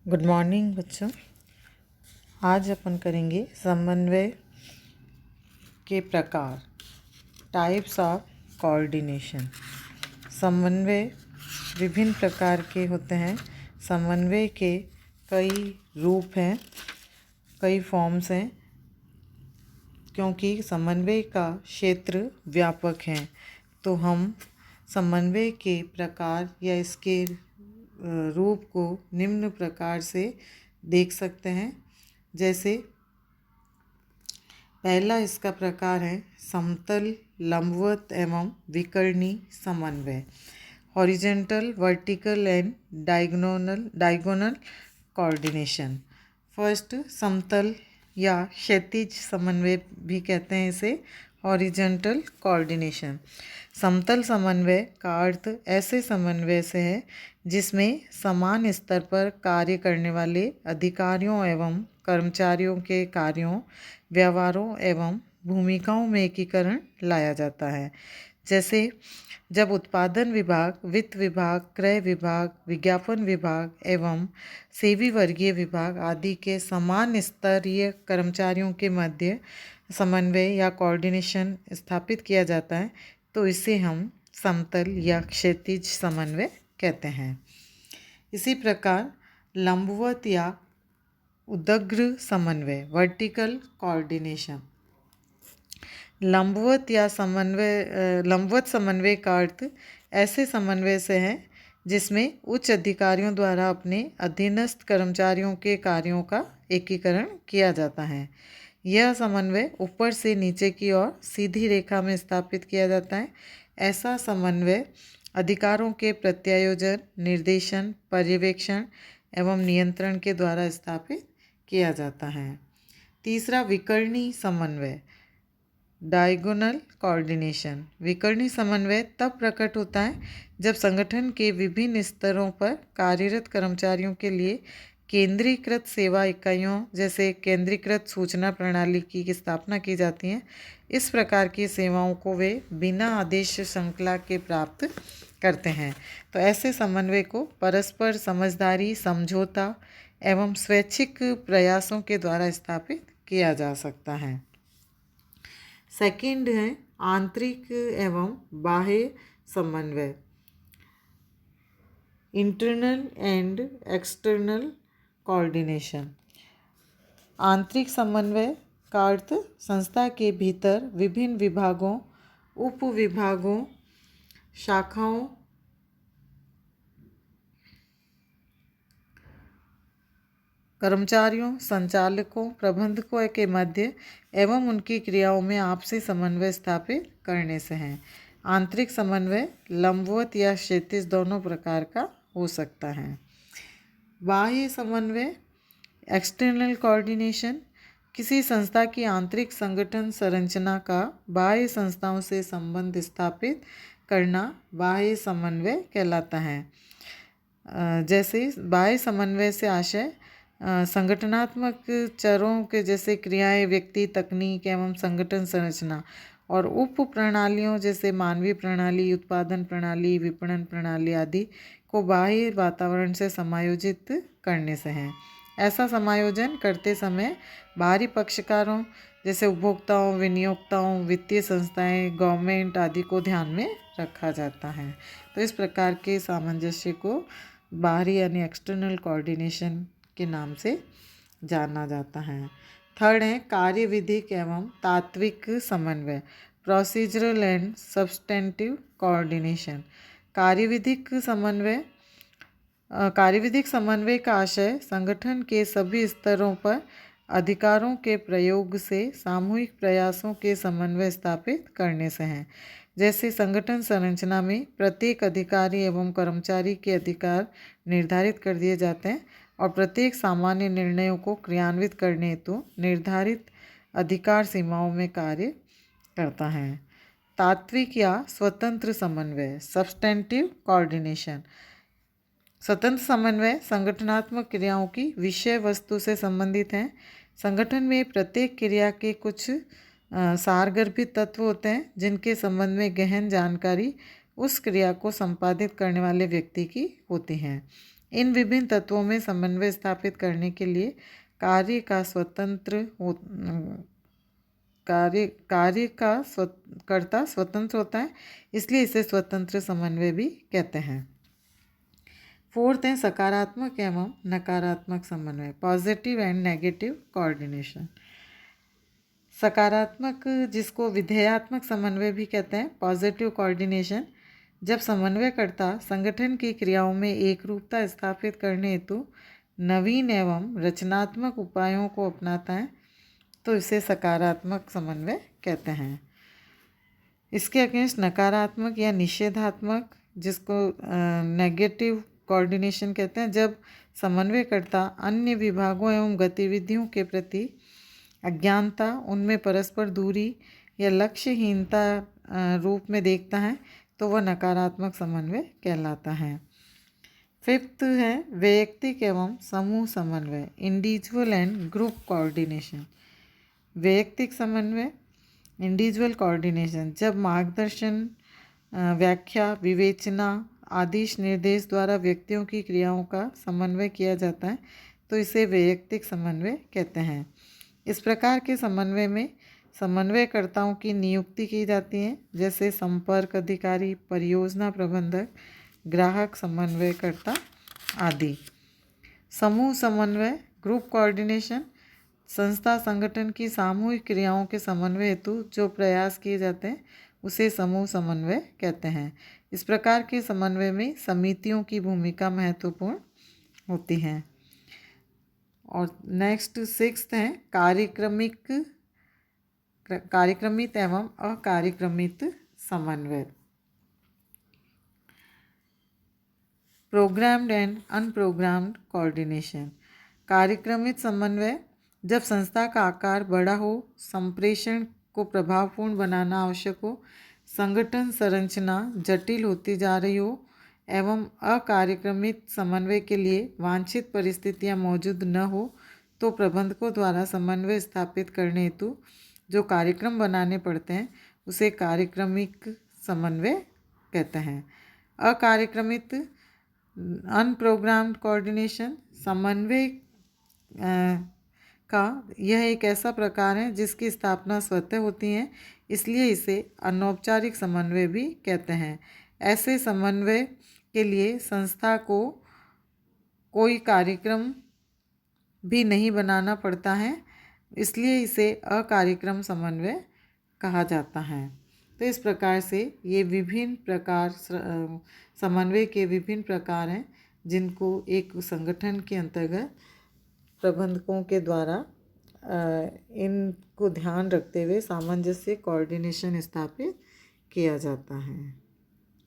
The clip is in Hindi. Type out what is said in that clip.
गुड मॉर्निंग बच्चों। आज अपन करेंगे समन्वय के प्रकार, टाइप्स ऑफ कोऑर्डिनेशन। समन्वय विभिन्न प्रकार के होते हैं। समन्वय के कई रूप हैं, कई फॉर्म्स हैं, क्योंकि समन्वय का क्षेत्र व्यापक है। तो हम समन्वय के प्रकार या इसके रूप को निम्न प्रकार से देख सकते हैं। जैसे पहला इसका प्रकार है समतल, लंबवत एवं विकर्णी समन्वय, horizontal, vertical and diagonal coordination. First, समतल या क्षैतिज समन्वय भी कहते हैं इसे, हॉरिजॉन्टल कोऑर्डिनेशन। समतल समन्वय का अर्थ ऐसे समन्वय से है जिसमें समान स्तर पर कार्य करने वाले अधिकारियों एवं कर्मचारियों के कार्यों, व्यवहारों एवं भूमिकाओं में एकीकरण लाया जाता है। जैसे जब उत्पादन विभाग, वित्त विभाग, क्रय विभाग, विज्ञापन विभाग एवं सेवी वर्गीय विभाग आदि के समान स्तरीय कर्मचारियों के मध्य समन्वय या कोऑर्डिनेशन स्थापित किया जाता है, तो इसे हम समतल या क्षैतिज समन्वय कहते हैं। इसी प्रकार लंबवत या उदग्र समन्वय, वर्टिकल कोऑर्डिनेशन। लंबवत समन्वय का अर्थ ऐसे समन्वय से है जिसमें उच्च अधिकारियों द्वारा अपने अधीनस्थ कर्मचारियों के कार्यों का एकीकरण किया जाता है। यह समन्वय ऊपर से नीचे की ओर सीधी रेखा में स्थापित किया जाता है। ऐसा समन्वय अधिकारों के प्रत्यायोजन, निर्देशन, पर्यवेक्षण एवं नियंत्रण के द्वारा स्थापित किया जाता है। तीसरा, विकर्णी समन्वय, डायगोनल कोऑर्डिनेशन। विकर्णी समन्वय तब प्रकट होता है जब संगठन के विभिन्न स्तरों पर कार्यरत कर्मचारियों के लिए केंद्रीकृत सेवा इकाइयों जैसे केंद्रीकृत सूचना प्रणाली की स्थापना की जाती है। इस प्रकार की सेवाओं को वे बिना आदेश श्रृंखला के प्राप्त करते हैं। तो ऐसे समन्वय को परस्पर समझदारी, समझौता एवं स्वैच्छिक प्रयासों के द्वारा स्थापित किया जा सकता है। सेकंड है आंतरिक एवं बाह्य समन्वय, इंटरनल एंड एक्सटर्नल कोऑर्डिनेशन। आंतरिक समन्वय का अर्थ संस्था के भीतर विभिन्न विभागों, उप विभागों, शाखाओं, कर्मचारियों, संचालकों, प्रबंधकों के मध्य एवं उनकी क्रियाओं में आपसी समन्वय स्थापित करने से है। आंतरिक समन्वय लंबवत या क्षैतिज दोनों प्रकार का हो सकता है। बाह्य समन्वय, एक्सटर्नल कोऑर्डिनेशन, किसी संस्था की आंतरिक संगठन संरचना का बाह्य संस्थाओं से संबंध स्थापित करना बाह्य समन्वय कहलाता है। जैसे बाह्य समन्वय से आशय संगठनात्मक चरों के जैसे क्रियाएं, व्यक्ति, तकनीक एवं संगठन संरचना, और उप प्रणालियों जैसे मानवीय प्रणाली, उत्पादन प्रणाली, विपणन प्रणाली आदि को बाह्य वातावरण से समायोजित करने से है। ऐसा समायोजन करते समय बाहरी पक्षकारों जैसे उपभोक्ताओं, विनियोक्ताओं, वित्तीय संस्थाएं, गवर्नमेंट आदि को ध्यान में रखा जाता है। तो इस प्रकार के सामंजस्य को बाहरी यानी एक्सटर्नल कोऑर्डिनेशन के नाम से जाना जाता है। थर्ड है कार्यविधिक एवं तात्विक समन्वय, प्रोसीजरल एंड सब्सटेंटिव कोऑर्डिनेशन। कार्यविधिक समन्वय का आशय संगठन के सभी स्तरों पर अधिकारों के प्रयोग से सामूहिक प्रयासों के समन्वय स्थापित करने से है। जैसे संगठन संरचना में प्रत्येक अधिकारी एवं कर्मचारी के अधिकार निर्धारित कर दिए जाते हैं और प्रत्येक सामान्य निर्णयों को क्रियान्वित करने हेतु निर्धारित अधिकार सीमाओं में कार्य करता है। तात्विक या स्वतंत्र समन्वय, सब्सटेंटिव कोऑर्डिनेशन। स्वतंत्र समन्वय संगठनात्मक क्रियाओं की विषय वस्तु से संबंधित हैं। संगठन में प्रत्येक क्रिया के कुछ सारगर्भित तत्व होते हैं जिनके संबंध में गहन जानकारी उस क्रिया को संपादित करने वाले व्यक्ति की होती हैं। इन विभिन्न तत्वों में समन्वय स्थापित करने के लिए कार्य का कर्ता स्वतंत्र होता है, इसलिए इसे स्वतंत्र समन्वय भी कहते हैं। फोर्थ है सकारात्मक एवं नकारात्मक समन्वय, पॉजिटिव एंड नेगेटिव कोऑर्डिनेशन। सकारात्मक जिसको विधेयात्मक समन्वय भी कहते हैं, पॉजिटिव कोऑर्डिनेशन, जब समन्वयकर्ता संगठन की क्रियाओं में एक रूपता स्थापित करने हेतु नवीन एवं रचनात्मक उपायों को अपनाता है तो इसे सकारात्मक समन्वय कहते हैं। इसके अगेंस्ट नकारात्मक या निषेधात्मक, जिसको नेगेटिव कोऑर्डिनेशन कहते हैं, जब समन्वयकर्ता अन्य विभागों एवं गतिविधियों के प्रति अज्ञानता, उनमें परस्पर दूरी या लक्ष्यहीनता रूप में देखता है तो वह नकारात्मक समन्वय कहलाता है। फिफ्थ है वैयक्तिक एवं समूह समन्वय, इंडिविजुअल एंड ग्रुप कोऑर्डिनेशन। वैयक्तिक समन्वय, इंडिविजुअल कोऑर्डिनेशन, जब मार्गदर्शन, व्याख्या, विवेचना, आदेश निर्देश द्वारा व्यक्तियों की क्रियाओं का समन्वय किया जाता है तो इसे वैयक्तिक समन्वय कहते हैं। इस प्रकार के समन्वय में समन्वयकर्ताओं की नियुक्ति की जाती है, जैसे संपर्क अधिकारी, परियोजना प्रबंधक, ग्राहक समन्वयकर्ता आदि। समूह समन्वय, ग्रुप कोऑर्डिनेशन, संस्था संगठन की सामूहिक क्रियाओं के समन्वय हेतु जो प्रयास किए जाते हैं उसे समूह समन्वय कहते हैं। इस प्रकार के समन्वय में समितियों की भूमिका महत्वपूर्ण होती है। और नेक्स्ट सिक्स्थ है कार्यक्रमित एवं अकार्यक्रमित समन्वय, प्रोग्राम्ड एंड अनप्रोग्राम्ड कोऑर्डिनेशन। कार्यक्रमित समन्वय, जब संस्था का आकार बड़ा हो, संप्रेषण को प्रभावपूर्ण बनाना आवश्यक हो, संगठन संरचना जटिल होती जा रही हो एवं अकार्यक्रमित समन्वय के लिए वांछित परिस्थितियां मौजूद न हो तो प्रबंधकों द्वारा समन्वय स्थापित करने हेतु जो कार्यक्रम बनाने पड़ते हैं उसे कार्यक्रमिक समन्वय कहते हैं। अकार्यक्रमित अनप्रोग्राम्ड कोऑर्डिनेशन समन्वय का यह एक ऐसा प्रकार है जिसकी स्थापना स्वतः होती है, इसलिए इसे अनौपचारिक समन्वय भी कहते हैं। ऐसे समन्वय के लिए संस्था को कोई कार्यक्रम भी नहीं बनाना पड़ता है, इसलिए इसे अकार्यक्रम समन्वय कहा जाता है। तो इस प्रकार से ये विभिन्न प्रकार समन्वय के विभिन्न प्रकार हैं जिनको एक संगठन के अंतर्गत प्रबंधकों के द्वारा इनको ध्यान रखते हुए सामंजस्य कोऑर्डिनेशन स्थापित किया जाता है।